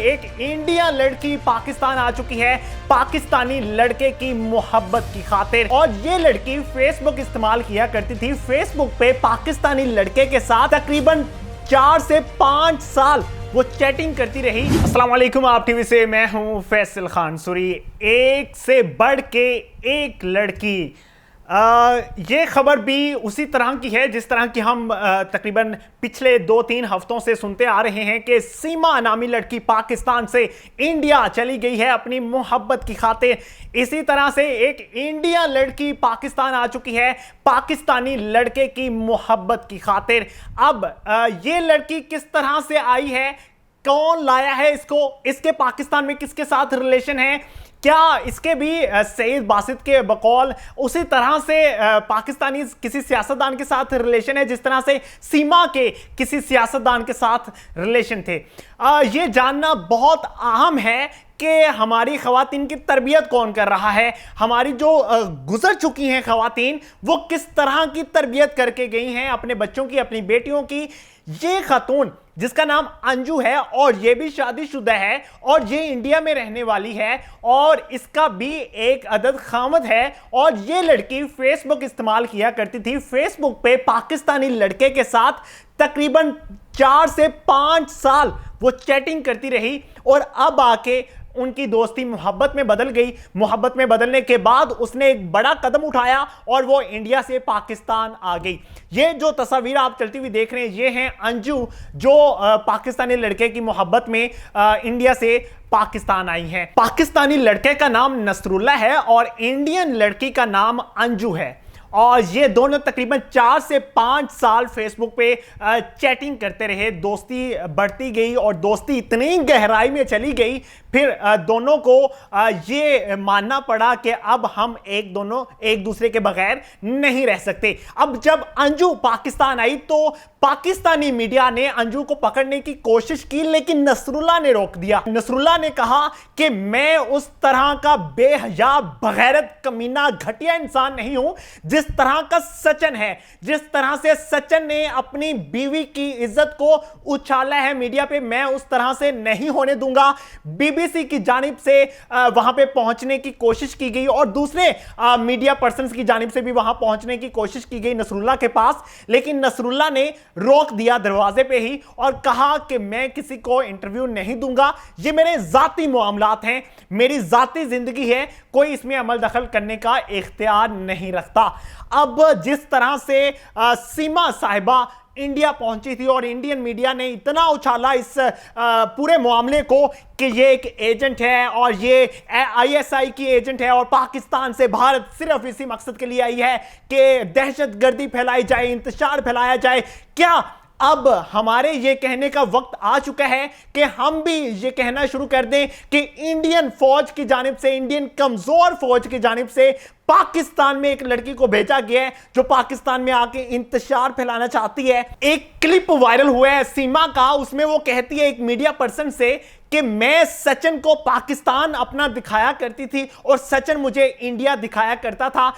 एक इंडियन लड़की पाकिस्तान आ चुकी है पाकिस्तानी लड़के की मोहब्बत की खातिर। और ये लड़की फेसबुक इस्तेमाल किया करती थी। फेसबुक पे पाकिस्तानी लड़के के साथ तकरीबन 4 से 5 साल वो चैटिंग करती रही। अस्सलाम वालेकुम, आप टीवी से मैं हूं फैसल खान सूरी। एक से बढ़ के एक लड़की। ये खबर भी उसी तरह की है जिस तरह की हम तकरीबन पिछले 2-3 हफ्तों से सुनते आ रहे हैं कि सीमा नामी लड़की पाकिस्तान से इंडिया चली गई है अपनी मोहब्बत की खातिर। इसी तरह से एक इंडियन लड़की पाकिस्तान आ चुकी है पाकिस्तानी लड़के की मोहब्बत की खातिर। अब ये लड़की किस तरह से आई है, कौन लाया है इसको, इसके पाकिस्तान में किसके साथ रिलेशन है, क्या इसके भी सईद बासित के बकौल उसी तरह से पाकिस्तानी किसी सियासतदान के साथ रिलेशन है जिस तरह से सीमा के किसी सियासतदान के साथ रिलेशन थे। ये जानना बहुत अहम है कि हमारी खवातीन की तरबियत कौन कर रहा है, हमारी जो गुजर चुकी हैं खवातीन वो किस तरह की तरबियत करके गई हैं अपने बच्चों की, अपनी बेटियों की। ये खातून जिसका नाम अंजू है और ये भी शादीशुदा है और ये इंडिया में रहने वाली है और इसका भी एक अदद खामद है। और ये लड़की फेसबुक इस्तेमाल किया करती थी। फेसबुक पे पाकिस्तानी लड़के के साथ तकरीबन 4 से 5 साल वो चैटिंग करती रही और अब आके उनकी दोस्ती मोहब्बत में बदल गई। मोहब्बत में बदलने के बाद उसने एक बड़ा कदम उठाया और वो इंडिया से पाकिस्तान आ गई। ये जो तस्वीर आप चलती हुई देख रहे हैं ये हैं अंजू जो पाकिस्तानी लड़के की मोहब्बत में इंडिया से पाकिस्तान आई हैं। पाकिस्तानी लड़के का नाम नसरुल्लाह है और इंडियन लड़की का नाम अंजू है। और ये दोनों तकरीबन 4 से 5 साल फेसबुक पे चैटिंग करते रहे। दोस्ती बढ़ती गई और दोस्ती इतनी गहराई में चली गई फिर दोनों को ये मानना पड़ा कि अब हम दोनों एक दूसरे के बगैर नहीं रह सकते। अब जब अंजू पाकिस्तान आई तो पाकिस्तानी मीडिया ने अंजू को पकड़ने की कोशिश की लेकिन नसरुल्लाह ने रोक दिया। नसरुल्लाह ने कहा कि मैं उस तरह का बेहया, बगैरत, कमीना, घटिया इंसान नहीं हूं जिस तरह का सचिन है। जिस तरह से सचिन ने अपनी बीवी की इज्जत को उछाला है मीडिया पे, मैं उस तरह से नहीं होने दूंगा। बीबीसी की जानिब से वहां पे पहुंचने की कोशिश की गई और दूसरे मीडिया पर्सन्स की जानिब से भी वहां पहुंचने की कोशिश की गई नसरुल्लाह के पास, लेकिन नसरुल्लाह ने रोक दिया दरवाजे पे ही और कहा कि मैं किसी को इंटरव्यू नहीं दूंगा, ये मेरे जाती मामलात हैं, मेरी जाती जिंदगी है, कोई इसमें अमल दखल करने का इख्तियार नहीं रखता। अब जिस तरह से सीमा साहिबा इंडिया पहुंची थी और इंडियन मीडिया ने इतना उछाला इस पूरे मामले को कि ये एक एजेंट है और ये आईएसआई की एजेंट है और पाकिस्तान से भारत सिर्फ इसी मकसद के लिए आई है कि दहशतगर्दी फैलाई जाए, इंतशार फैलाया जाए। क्या अब हमारे ये कहने का वक्त आ चुका है कि हम भी ये कहना शुरू कर दें कि इंडियन फौज की जानिब से, इंडियन कमजोर फौज की जानिब से पाकिस्तान में एक लड़की को भेजा गया है जो पाकिस्तान में आके इंतशार फैलाना चाहती है। एक क्लिप वायरल हुआ है सीमा का, उसमें वो कहती है एक मीडिया पर्सन से कि मैं सचिन को पाकिस्तान अपना दिखाया करती थी और सचिन मुझे इंडिया दिखाया करता था।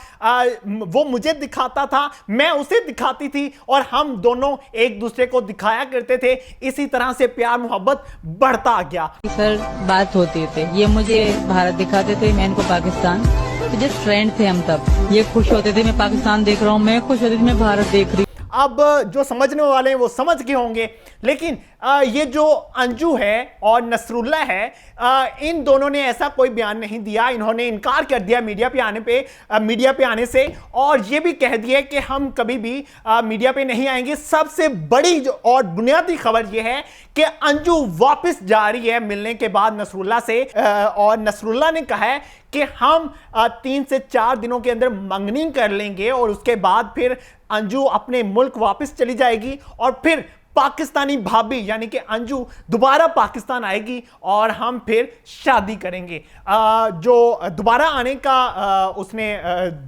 वो मुझे दिखाता था, मैं उसे दिखाती थी और हम दोनों एक दूसरे को दिखाया करते थे। इसी तरह से प्यार मोहब्बत बढ़ता गया। सर बात होती थी, ये मुझे भारत दिखाते थे, मैं इनको पाकिस्तान, तो जस्ट फ्रेंड थे हम। तब ये खुश होते थे मैं पाकिस्तान देख रहा हूँ, मैं खुश होती थी मैं भारत देख रही। अब जो समझने वाले हैं वो समझ गए होंगे, लेकिन ये जो अंजू है और नसरुल्लाह है, इन दोनों ने ऐसा कोई बयान नहीं दिया। इन्होंने इनकार कर दिया मीडिया पे आने से और ये भी कह दिया कि हम कभी भी मीडिया पे नहीं आएंगे। सबसे बड़ी और बुनियादी खबर ये है कि अंजू वापस जा रही है मिलने के बाद नसरुल्लाह से और नसरुल्लाह ने कहा है कि हम 3 से 4 दिनों के अंदर मंगनी कर लेंगे और उसके बाद फिर अंजू अपने मुल्क वापस चली जाएगी और फिर पाकिस्तानी भाभी यानी कि अंजू दोबारा पाकिस्तान आएगी और हम फिर शादी करेंगे। जो दोबारा आने का उसने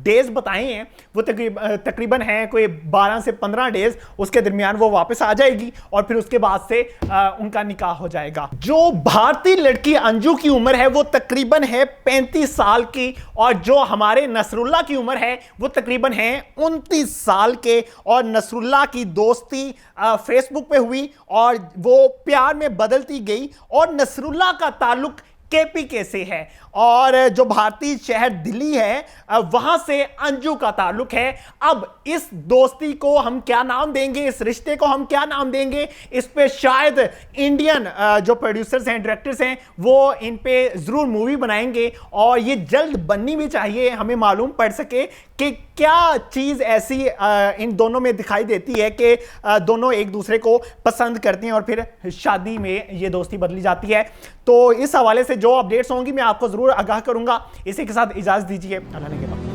डेज बताए हैं वो तकरीबन है कोई 12 से 15 डेज, उसके दरमियान वो वापस आ जाएगी और फिर उसके बाद से उनका निकाह हो जाएगा। जो भारतीय लड़की अंजू की उम्र है वो तकरीबन है 35 साल की और जो हमारे नसरुल्लाह की उम्र है वो तकरीबन है 29 साल के। और नसरुल्लाह की दोस्ती फेसबुक फेसबुक पे हुई और वो प्यार में बदलती गई और नसरुल्लाह का ताल्लुक केपीके से है और जो भारतीय शहर दिल्ली है वहां से अंजू का ताल्लुक है। अब इस दोस्ती को हम क्या नाम देंगे, इस रिश्ते को हम क्या नाम देंगे, इस पे शायद इंडियन जो प्रोड्यूसर्स हैं, डायरेक्टर्स हैं, वो इन पे जरूर मूवी बनाएंगे और ये जल्द बननी भी चाहिए, हमें मालूम पड़ सके कि क्या चीज ऐसी इन दोनों में दिखाई देती है कि दोनों एक दूसरे को पसंद करते हैं और फिर शादी में ये दोस्ती बदली जाती है। तो इस हवाले से जो अपडेट्स होंगी मैं आपको जरूर आगाह करूंगा। इसी के साथ इजाजत दीजिए, अल्लाह ने के बाद।